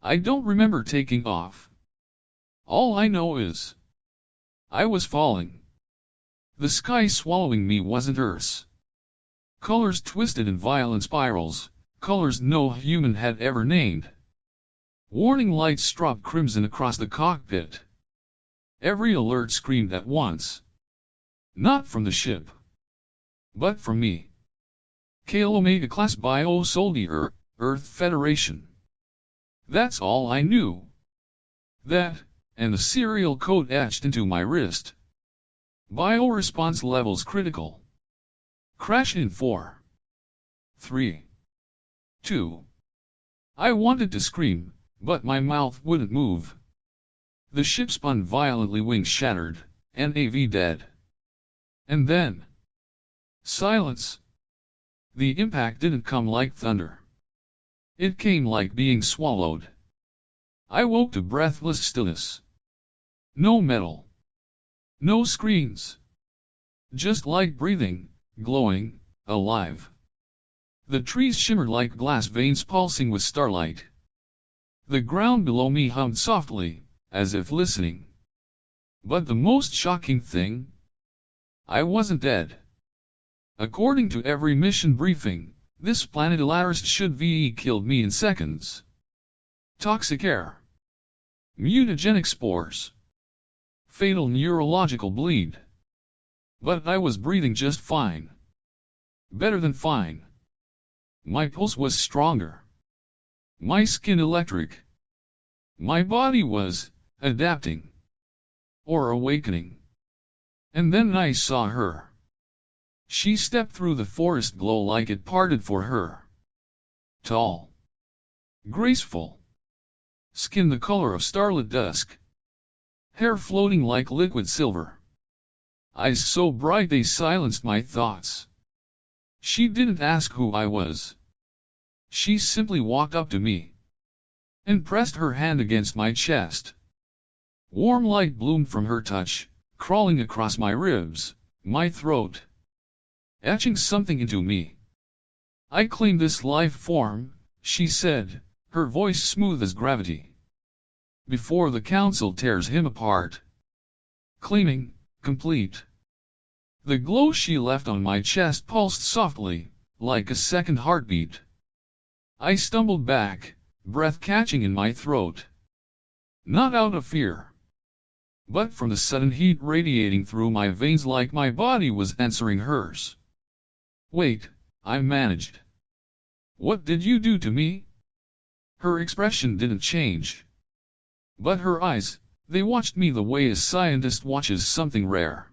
I don't remember taking off. All I know is, I was falling. The sky swallowing me wasn't Earth's. Colors twisted in violent spirals, colors no human had ever named. Warning lights struck crimson across the cockpit. Every alert screamed at once. Not from the ship, but from me. Kale Omega Class Bio-Soldier, Earth Federation. That's all I knew. That, and the serial code etched into my wrist. Bio-response levels critical. Crash in 4. 3. 2. I wanted to scream, but my mouth wouldn't move. The ship spun violently, wings shattered, NAV dead. And then, silence. The impact didn't come like thunder. It came like being swallowed. I woke to breathless stillness. No metal. No screens. Just light breathing, glowing, alive. The trees shimmered like glass veins pulsing with starlight. The ground below me hummed softly, as if listening. But the most shocking thing? I wasn't dead. According to every mission briefing, this planet Alaris should VE killed me in seconds. Toxic air. Mutagenic spores. Fatal neurological bleed. But I was breathing just fine. Better than fine. My pulse was stronger. My skin electric. My body was adapting. Or awakening. And then I saw her. She stepped through the forest glow like it parted for her. Tall. Graceful. Skin the color of starlit dusk. Hair floating like liquid silver. Eyes so bright they silenced my thoughts. She didn't ask who I was. She simply walked up to me. And pressed her hand against my chest. Warm light bloomed from her touch, crawling across my ribs, my throat. Etching something into me. I claim this life form, she said, her voice smooth as gravity. Before the council tears him apart. Claiming, complete. The glow she left on my chest pulsed softly, like a second heartbeat. I stumbled back, breath catching in my throat. Not out of fear. But from the sudden heat radiating through my veins like my body was answering hers. Wait, I managed. What did you do to me? Her expression didn't change. But her eyes, they watched me the way a scientist watches something rare.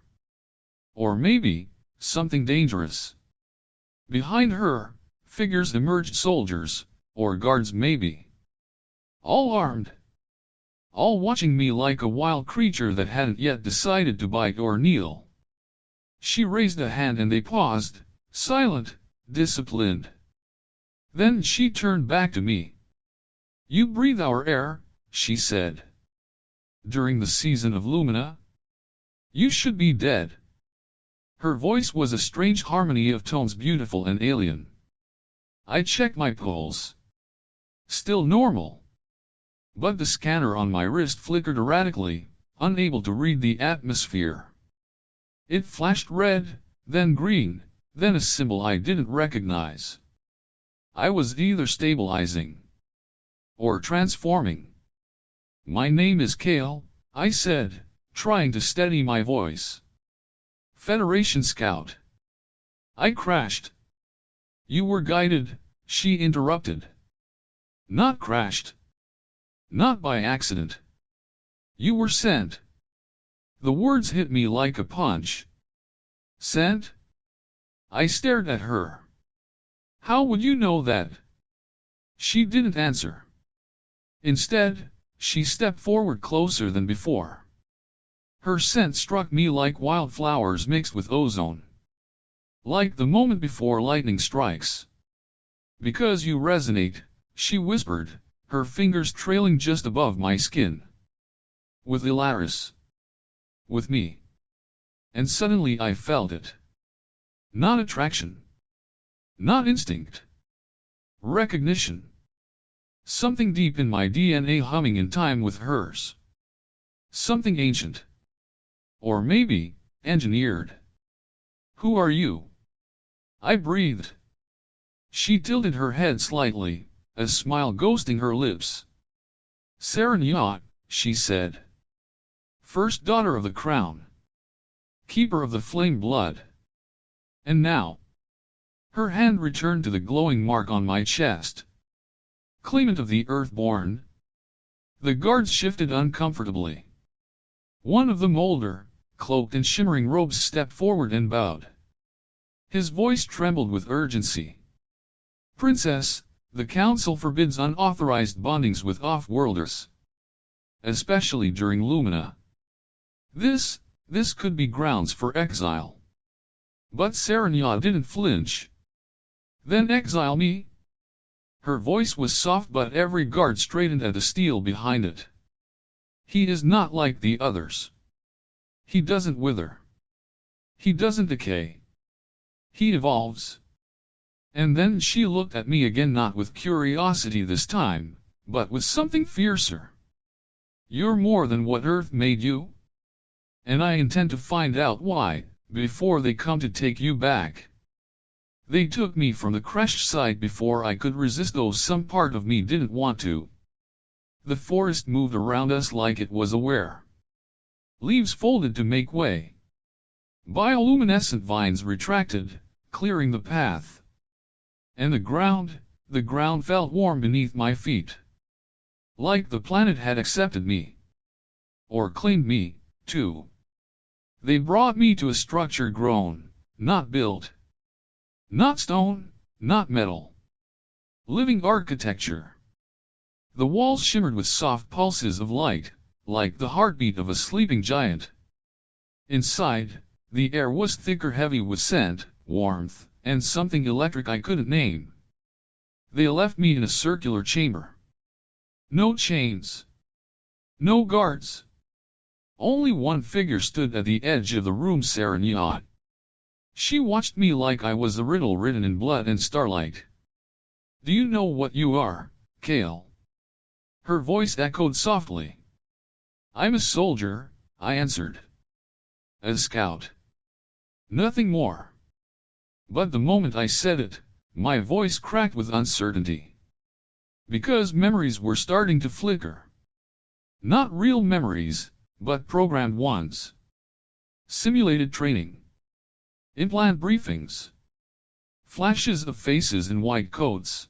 Or maybe, something dangerous. Behind her, figures emerged, soldiers, or guards maybe. All armed. All watching me like a wild creature that hadn't yet decided to bite or kneel. She raised a hand and they paused, silent, disciplined. Then she turned back to me. You breathe our air, she said. During the season of Lumina, you should be dead. Her voice was a strange harmony of tones, beautiful and alien. I checked my pulse. Still normal. But the scanner on my wrist flickered erratically, unable to read the atmosphere. It flashed red, then green, then a symbol I didn't recognize. I was either stabilizing or transforming. My name is Kale, I said, trying to steady my voice. Federation Scout. I crashed. You were guided, she interrupted. Not crashed. Not by accident. You were sent. The words hit me like a punch. Sent? I stared at her. How would you know that? She didn't answer. Instead, she stepped forward closer than before. Her scent struck me like wildflowers mixed with ozone. Like the moment before lightning strikes. Because you resonate, she whispered, her fingers trailing just above my skin. With Ilaris. With me. And suddenly I felt it. Not attraction. Not instinct. Recognition. Something deep in my DNA humming in time with hers. Something ancient. Or maybe, engineered. Who are you? I breathed. She tilted her head slightly, a smile ghosting her lips. Sereniot, she said. First daughter of the crown. Keeper of the flame blood. And now. Her hand returned to the glowing mark on my chest. Claimant of the Earthborn. The guards shifted uncomfortably. One of them older, cloaked in shimmering robes, stepped forward and bowed. His voice trembled with urgency. Princess, the Council forbids unauthorized bondings with off-worlders. Especially during Lumina. This could be grounds for exile. But Serenia didn't flinch. Then exile me? Her voice was soft, but every guard straightened at the steel behind it. He is not like the others. He doesn't wither. He doesn't decay. He evolves. And then she looked at me again, not with curiosity this time, but with something fiercer. You're more than what Earth made you? And I intend to find out why, before they come to take you back. They took me from the crash site before I could resist, though some part of me didn't want to. The forest moved around us like it was aware. Leaves folded to make way. Bioluminescent vines retracted, clearing the path. And the ground felt warm beneath my feet. Like the planet had accepted me. Or claimed me, too. They brought me to a structure grown, not built. Not stone, not metal. Living architecture. The walls shimmered with soft pulses of light, like the heartbeat of a sleeping giant. Inside, the air was thicker, heavy with scent, warmth, and something electric I couldn't name. They left me in a circular chamber. No chains. No guards. Only one figure stood at the edge of the room, Serenia. She watched me like I was a riddle written in blood and starlight. Do you know what you are, Kale? Her voice echoed softly. I'm a soldier, I answered. A scout. Nothing more. But the moment I said it, my voice cracked with uncertainty. Because memories were starting to flicker. Not real memories, but programmed ones. Simulated training. Implant briefings. Flashes of faces in white coats.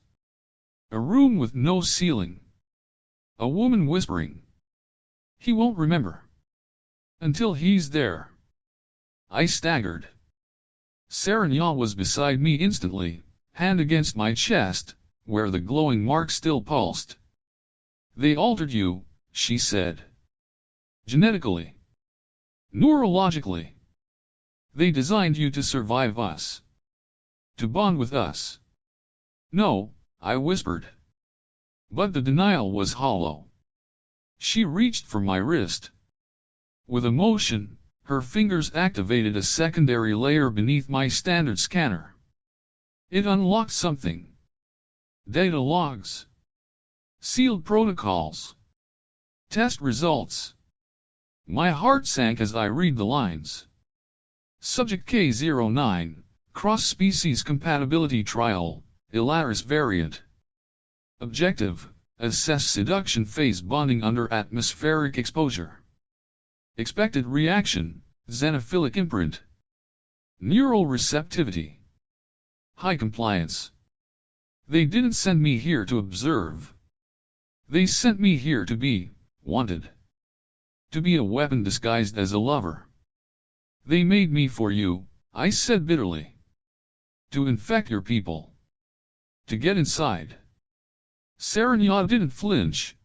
A room with no ceiling. A woman whispering. He won't remember. Until he's there. I staggered. Serenia was beside me instantly, hand against my chest, where the glowing mark still pulsed. They altered you, she said. Genetically. Neurologically. They designed you to survive us. To bond with us. No, I whispered. But the denial was hollow. She reached for my wrist. With emotion, her fingers activated a secondary layer beneath my standard scanner. It unlocked something. Data logs. Sealed protocols. Test results. My heart sank as I read the lines. Subject K09, Cross-Species Compatibility Trial, Ilaris Variant. Objective, assess seduction phase bonding under atmospheric exposure. Expected reaction, xenophilic imprint. Neural receptivity. High compliance. They didn't send me here to observe. They sent me here to be wanted. To be a weapon disguised as a lover. They made me for you, I said bitterly. To infect your people. To get inside. Serenia didn't flinch.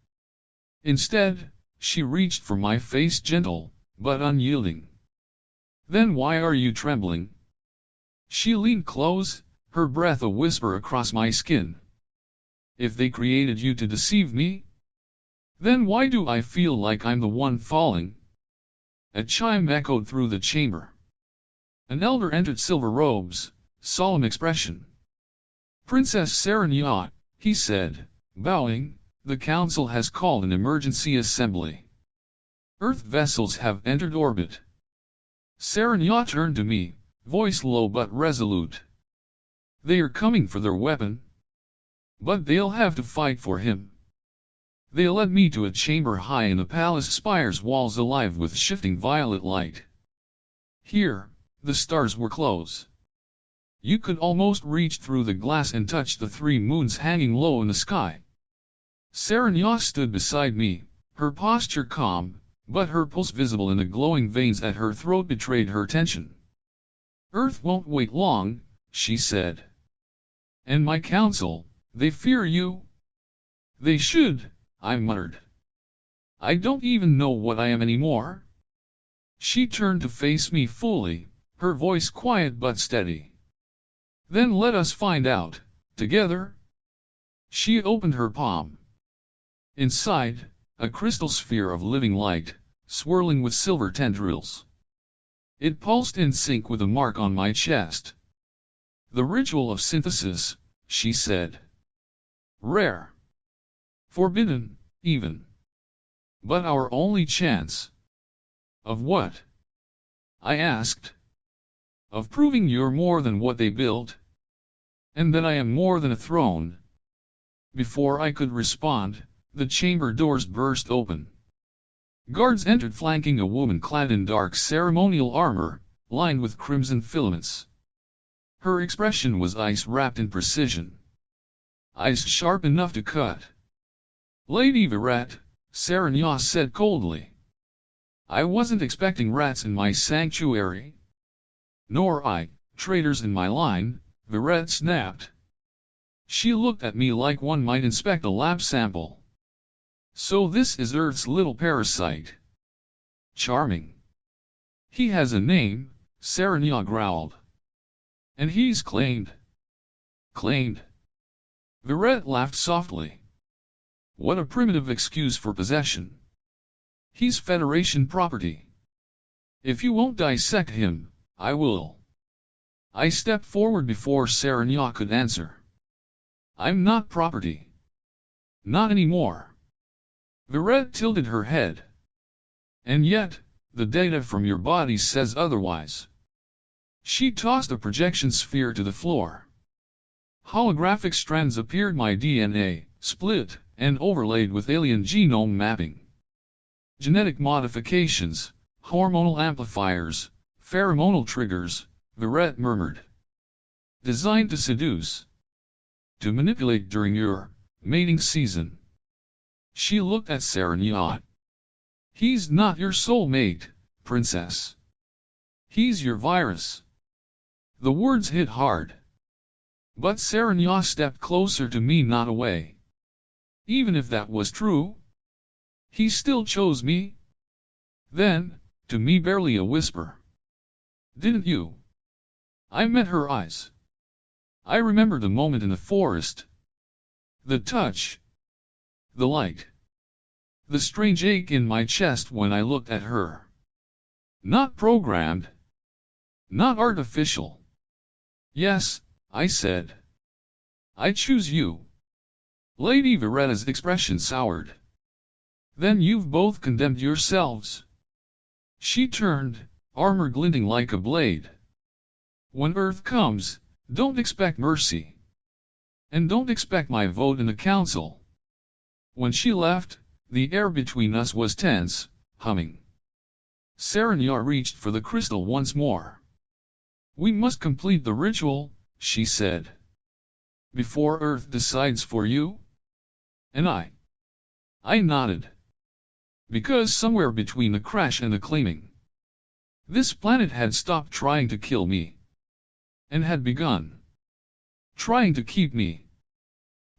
Instead, she reached for my face, gentle, but unyielding. Then why are you trembling? She leaned close, her breath a whisper across my skin. If they created you to deceive me? Then why do I feel like I'm the one falling? A chime echoed through the chamber. An elder entered, silver robes, solemn expression. Princess Serenia, he said, Bowing, the Council has called an emergency assembly. Earth vessels have entered orbit. Serenya turned to me, voice low but resolute. They are coming for their weapon. But they'll have to fight for him. They led me to a chamber high in the palace spire's walls alive with shifting violet light. Here, the stars were close. You could almost reach through the glass and touch the 3 moons hanging low in the sky. Serenya stood beside me, her posture calm, but her pulse visible in the glowing veins at her throat betrayed her tension. Earth won't wait long, she said. And my council, they fear you? They should, I muttered. I don't even know what I am anymore. She turned to face me fully, her voice quiet but steady. Then let us find out, together. She opened her palm. Inside, a crystal sphere of living light, swirling with silver tendrils. It pulsed in sync with a mark on my chest. The ritual of synthesis, she said. Rare. Forbidden, even. But our only chance. Of what? I asked. Of proving you're more than what they built. And that I am more than a throne. Before I could respond, the chamber doors burst open. Guards entered flanking a woman clad in dark ceremonial armor, lined with crimson filaments. Her expression was ice wrapped in precision. Ice sharp enough to cut. Lady Virat, Serenya said coldly. I wasn't expecting rats in my sanctuary. Nor I, traitors in my line, Virat snapped. She looked at me like one might inspect a lab sample. So this is Earth's little parasite. Charming. He has a name, Serenya growled. And he's claimed. Claimed. Virat laughed softly. What a primitive excuse for possession. He's Federation property. If you won't dissect him, I will. I stepped forward before Serenya could answer. I'm not property. Not anymore. Virat tilted her head. And yet, the data from your body says otherwise. She tossed a projection sphere to the floor. Holographic strands appeared, my DNA, split, and overlaid with alien genome mapping. Genetic modifications, hormonal amplifiers, pheromonal triggers, Virat murmured. Designed to seduce. To manipulate during your mating season. She looked at Serenya. He's not your soulmate, princess. He's your virus. The words hit hard. But Serenya stepped closer to me, not away. Even if that was true, he still chose me. Then, to me barely a whisper. Didn't you? I met her eyes. I remember the moment in the forest. The touch. The light. The strange ache in my chest when I looked at her. Not programmed. Not artificial. Yes, I said. I choose you. Lady Viretta's expression soured. Then you've both condemned yourselves. She turned, armor glinting like a blade. When Earth comes, don't expect mercy. And don't expect my vote in the council. When she left, the air between us was tense, humming. Serenya reached for the crystal once more. We must complete the ritual, she said. Before Earth decides for you? And I nodded. Because somewhere between the crash and the claiming, this planet had stopped trying to kill me. And had begun trying to keep me.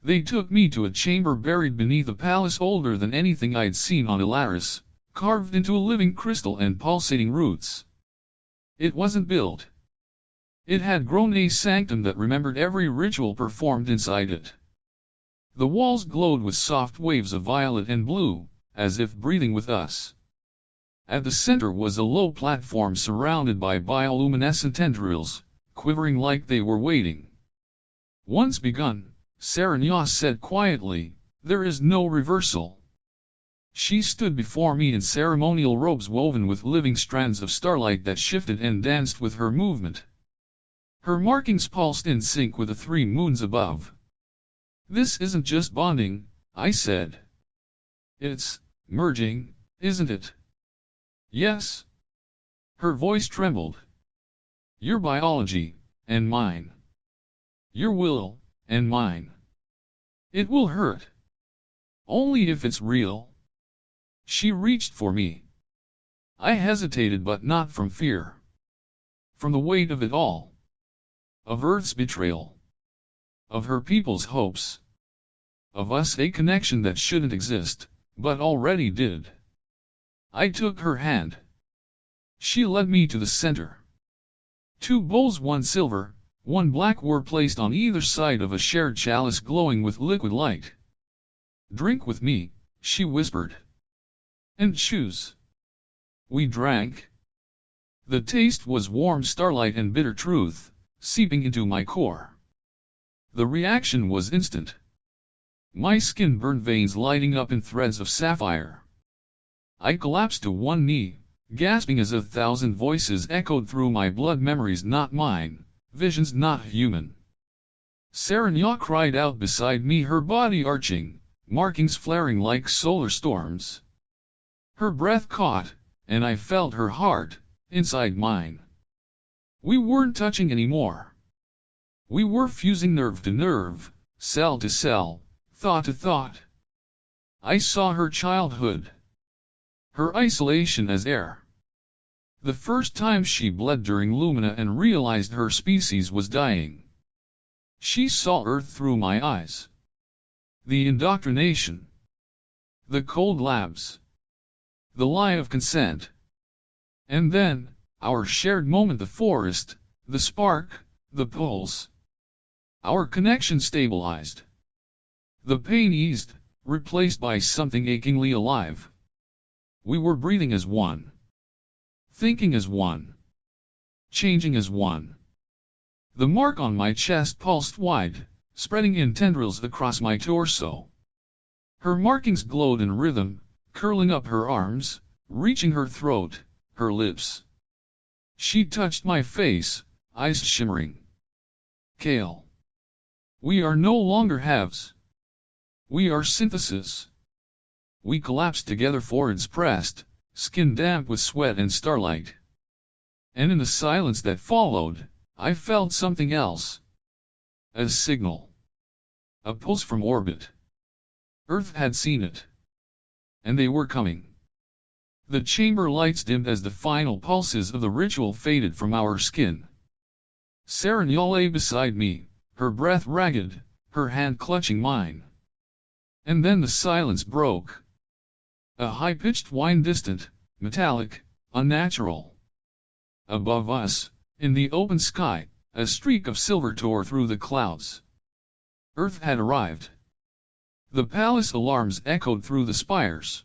They took me to a chamber buried beneath a palace older than anything I'd seen on Elaris, carved into a living crystal and pulsating roots. It wasn't built. It had grown a sanctum that remembered every ritual performed inside it. The walls glowed with soft waves of violet and blue, as if breathing with us. At the center was a low platform surrounded by bioluminescent tendrils, quivering like they were waiting. Once begun, Serenya said quietly, There is no reversal. She stood before me in ceremonial robes woven with living strands of starlight that shifted and danced with her movement. Her markings pulsed in sync with the 3 moons above. This isn't just bonding, I said. It's merging, isn't it? Yes. Her voice trembled. Your biology, and mine. Your will, and mine. It will hurt. Only if it's real. She reached for me. I hesitated, but not from fear. From the weight of it all. Of Earth's betrayal. Of her people's hopes. Of us, a connection that shouldn't exist, but already did. I took her hand. She led me to the center. 2 bowls, one silver, one black, were placed on either side of a shared chalice glowing with liquid light. Drink with me, she whispered. And choose. We drank. The taste was warm starlight and bitter truth, seeping into my core. The reaction was instant. My skin burned, veins lighting up in threads of sapphire. I collapsed to one knee, gasping as 1,000 voices echoed through my blood. Memories not mine, visions not human. Saranya cried out beside me, her body arching, markings flaring like solar storms. Her breath caught, and I felt her heart, inside mine. We weren't touching anymore. We were fusing nerve to nerve, cell to cell, thought to thought. I saw her childhood. Her isolation as air. The first time she bled during Lumina and realized her species was dying. She saw Earth through my eyes. The indoctrination. The cold labs. The lie of consent. And then, our shared moment, the forest, the spark, the pulse. Our connection stabilized. The pain eased, replaced by something achingly alive. We were breathing as one. Thinking as one. Changing as one. The mark on my chest pulsed wide, spreading in tendrils across my torso. Her markings glowed in rhythm, curling up her arms, reaching her throat, her lips. She touched my face, eyes shimmering. Kale. We are no longer halves. We are synthesis. We collapsed together, foreheads pressed, skin damp with sweat and starlight. And in the silence that followed, I felt something else. A signal. A pulse from orbit. Earth had seen it. And they were coming. The chamber lights dimmed as the final pulses of the ritual faded from our skin. Saranya lay beside me, her breath ragged, her hand clutching mine. And then the silence broke. A high-pitched whine, distant, metallic, unnatural. Above us, in the open sky, a streak of silver tore through the clouds. Earth had arrived. The palace alarms echoed through the spires.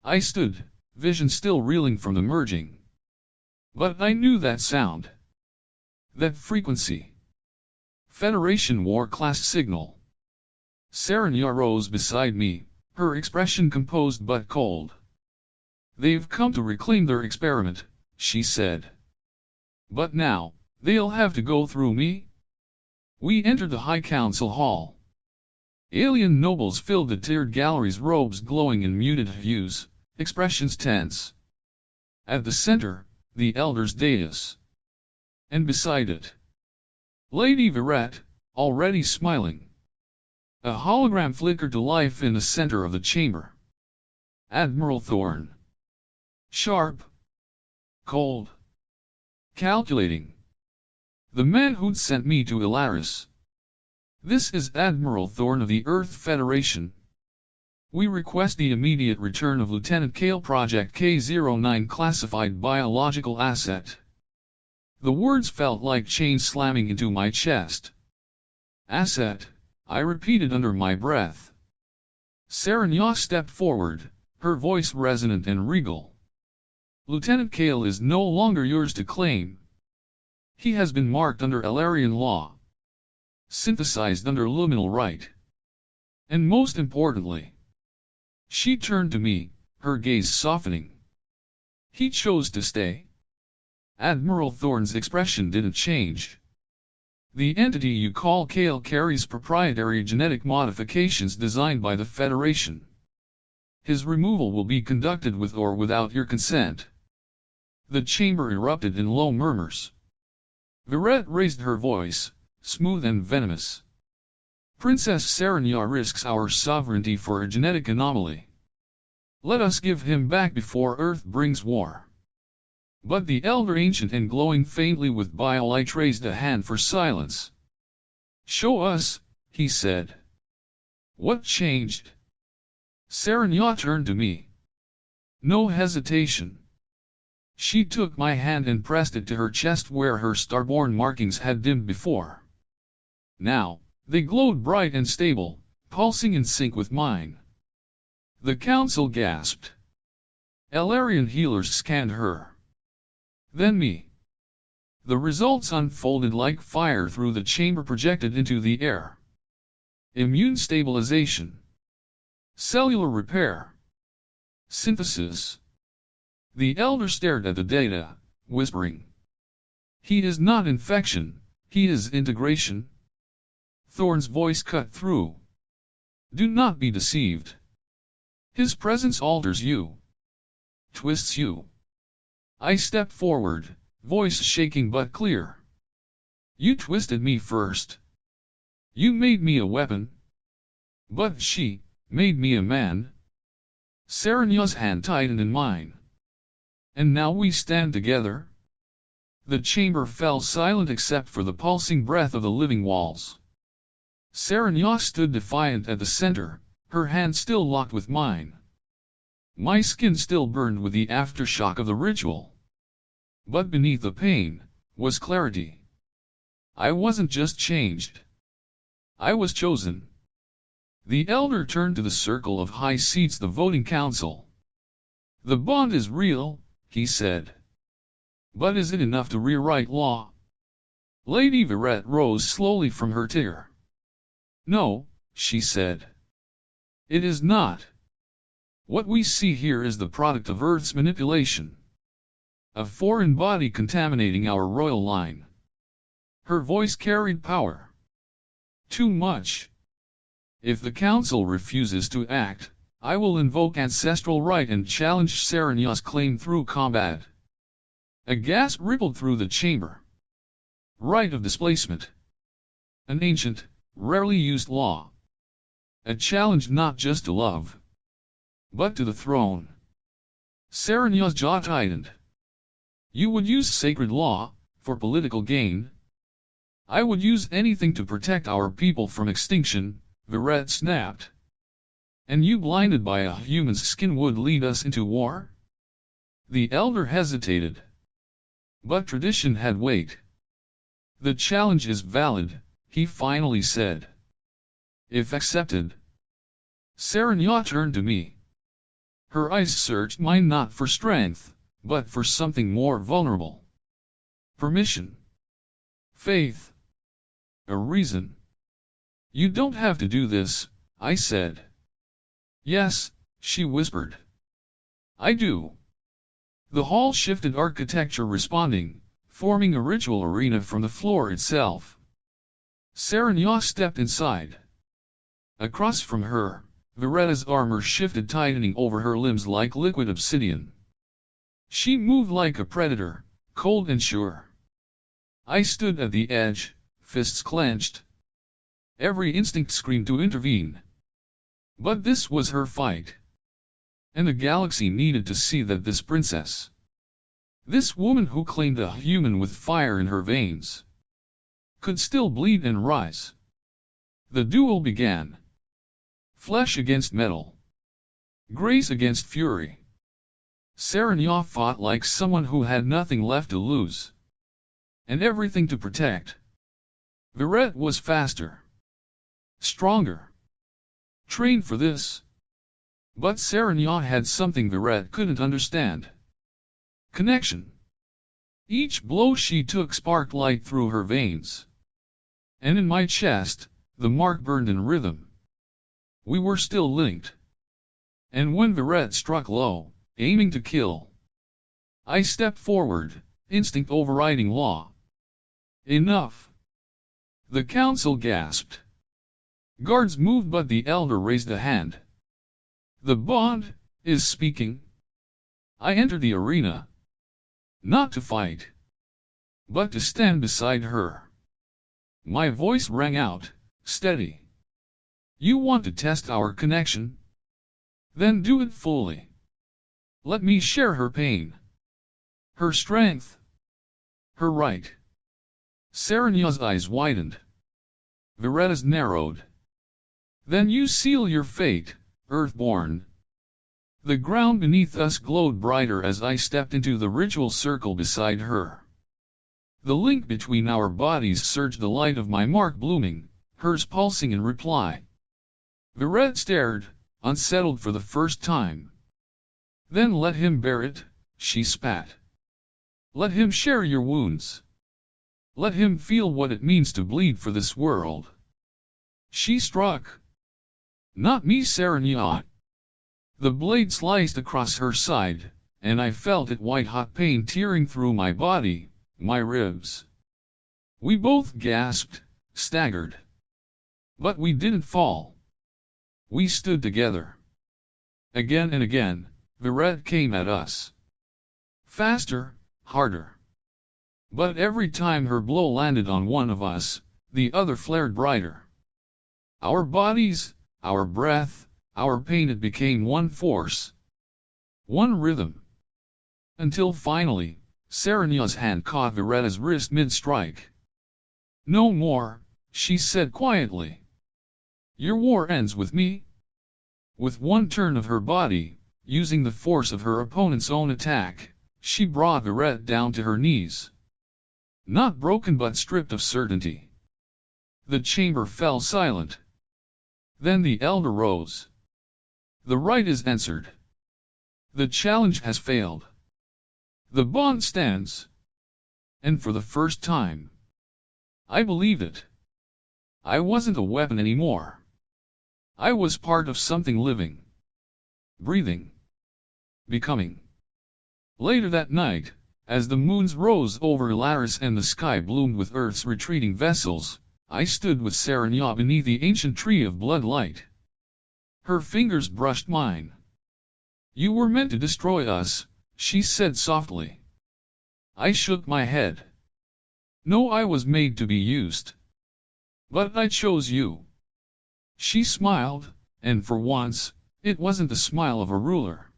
I stood, vision still reeling from the merging. But I knew that sound. That frequency. Federation War class signal. Saranya rose beside me, her expression composed but cold. They've come to reclaim their experiment, she said. But now, they'll have to go through me? We entered the High Council Hall. Alien nobles filled the tiered galleries, robes glowing in muted hues, expressions tense. At the center, the Elder's dais. And beside it, Lady Verette, already smiling. A hologram flickered to life in the center of the chamber. Admiral Thorne. Sharp. Cold. Calculating. The man who'd sent me to Ilaris. This is Admiral Thorne of the Earth Federation. We request the immediate return of Lieutenant Kale, Project K-09 classified biological asset. The words felt like chains slamming into my chest. Asset, I repeated under my breath. Saranya stepped forward, her voice resonant and regal. Lieutenant Kale is no longer yours to claim. He has been marked under Elarian law. Synthesized under luminal right. And most importantly, she turned to me, her gaze softening. He chose to stay. Admiral Thorne's expression didn't change. The entity you call Kale carries proprietary genetic modifications designed by the Federation. His removal will be conducted with or without your consent. The chamber erupted in low murmurs. Verette raised her voice, smooth and venomous. Princess Serenia risks our sovereignty for a genetic anomaly. Let us give him back before Earth brings war. But the elder ancient and glowing faintly with biolight raised a hand for silence. Show us, he said. What changed? Serenia turned to me. No hesitation. She took my hand and pressed it to her chest where her starborn markings had dimmed before. Now, they glowed bright and stable, pulsing in sync with mine. The council gasped. Elarian healers scanned her. Then me. The results unfolded like fire through the chamber projected into the air. Immune stabilization. Cellular repair. Synthesis. The elder stared at the data, whispering. He is not infection, he is integration. Thorne's voice cut through. Do not be deceived. His presence alters you. Twists you. I stepped forward, voice shaking but clear. You twisted me first. You made me a weapon. But she made me a man. Serenia's hand tightened in mine. And now we stand together. The chamber fell silent except for the pulsing breath of the living walls. Serenia stood defiant at the center, her hand still locked with mine. My skin still burned with the aftershock of the ritual. But beneath the pain, was clarity. I wasn't just changed. I was chosen. The elder turned to the circle of high seats, the voting council. The bond is real, he said. But is it enough to rewrite law? Lady Verette rose slowly from her chair. No, she said. It is not. What we see here is the product of Earth's manipulation. A foreign body contaminating our royal line. Her voice carried power. Too much. If the council refuses to act, I will invoke ancestral right and challenge Serenia's claim through combat. A gasp rippled through the chamber. Right of displacement. An ancient, rarely used law. A challenge not just to love, but to the throne. Serenia's jaw tightened. You would use sacred law, for political gain? I would use anything to protect our people from extinction, Verette snapped. And you, blinded by a human's skin, would lead us into war? The elder hesitated. But tradition had weight. The challenge is valid, he finally said. If accepted. Serenia turned to me. Her eyes searched mine not for strength, but for something more vulnerable. Permission. Faith. A reason. You don't have to do this, I said. Yes, she whispered. I do. The hall shifted architecture responding, forming a ritual arena from the floor itself. Serenia stepped inside. Across from her, Veretta's armor shifted, tightening over her limbs like liquid obsidian. She moved like a predator, cold and sure. I stood at the edge, fists clenched. Every instinct screamed to intervene. But this was her fight. And the galaxy needed to see that this princess, this woman who claimed a human with fire in her veins, could still bleed and rise. The duel began. Flesh against metal. Grace against fury. Serenia fought like someone who had nothing left to lose. And everything to protect. Verette was faster. Stronger. Trained for this. But Serenia had something Verette couldn't understand. Connection. Each blow she took sparked light through her veins. And in my chest, the mark burned in rhythm. We were still linked. And when Verret struck low, aiming to kill, I stepped forward, instinct overriding law. Enough. The council gasped. Guards moved, but the elder raised a hand. The bond is speaking. I entered the arena. Not to fight, but to stand beside her. My voice rang out, steady. You want to test our connection? Then do it fully. Let me share her pain, her strength, her right. Serenya's eyes widened. Veretta's narrowed. Then you seal your fate, Earthborn. The ground beneath us glowed brighter as I stepped into the ritual circle beside her. The link between our bodies surged, the light of my mark blooming, hers pulsing in reply. Verret stared, unsettled for the first time. Then let him bear it, she spat. Let him share your wounds. Let him feel what it means to bleed for this world. She struck. Not me, Serenya. The blade sliced across her side, and I felt it white-hot pain tearing through my body, my ribs. We both gasped, staggered. But we didn't fall. We stood together. Again and again, Verret came at us. Faster, harder. But every time her blow landed on one of us, the other flared brighter. Our bodies, our breath, our pain, it became one force. One rhythm. Until finally, Serenya's hand caught Veretta's wrist mid-strike. No more, she said quietly. Your war ends with me. With one turn of her body, using the force of her opponent's own attack, she brought Veretta down to her knees. Not broken but stripped of certainty. The chamber fell silent. Then the elder rose. The rite is answered. The challenge has failed. The bond stands. And for the first time, I believed it. I wasn't a weapon anymore. I was part of something living, breathing, becoming. Later that night, as the moons rose over Laris and the sky bloomed with Earth's retreating vessels, I stood with Serenya beneath the ancient tree of blood light. Her fingers brushed mine. You were meant to destroy us, she said softly. I shook my head. No, I was made to be used. But I chose you. She smiled, and for once, it wasn't the smile of a ruler.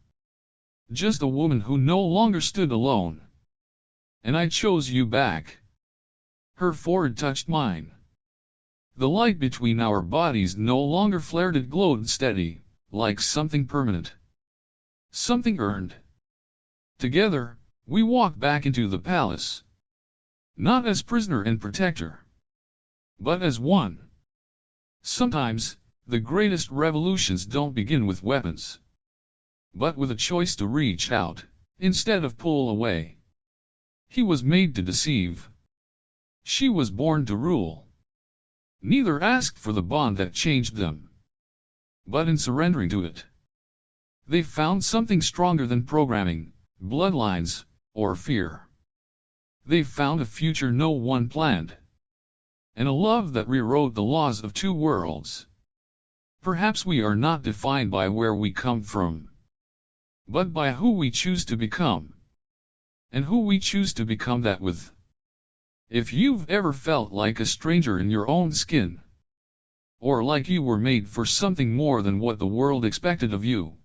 Just a woman who no longer stood alone. And I chose you back. Her forehead touched mine. The light between our bodies no longer flared, it glowed steady, like something permanent. Something earned. Together, we walked back into the palace. Not as prisoner and protector, but as one. Sometimes, the greatest revolutions don't begin with weapons, but with a choice to reach out, instead of pull away. He was made to deceive. She was born to rule. Neither asked for the bond that changed them. But in surrendering to it, they found something stronger than programming, bloodlines, or fear. They found a future no one planned. And a love that rewrote the laws of two worlds. Perhaps we are not defined by where we come from, but by who we choose to become. And who we choose to become that with. If you've ever felt like a stranger in your own skin, or like you were made for something more than what the world expected of you,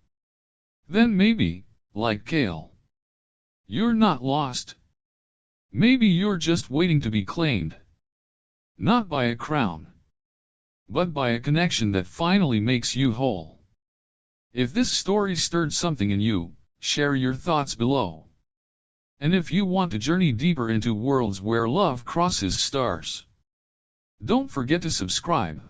then maybe, like Kale, you're not lost. Maybe you're just waiting to be claimed. Not by a crown, but by a connection that finally makes you whole. If this story stirred something in you, share your thoughts below. And if you want to journey deeper into worlds where love crosses stars, don't forget to subscribe.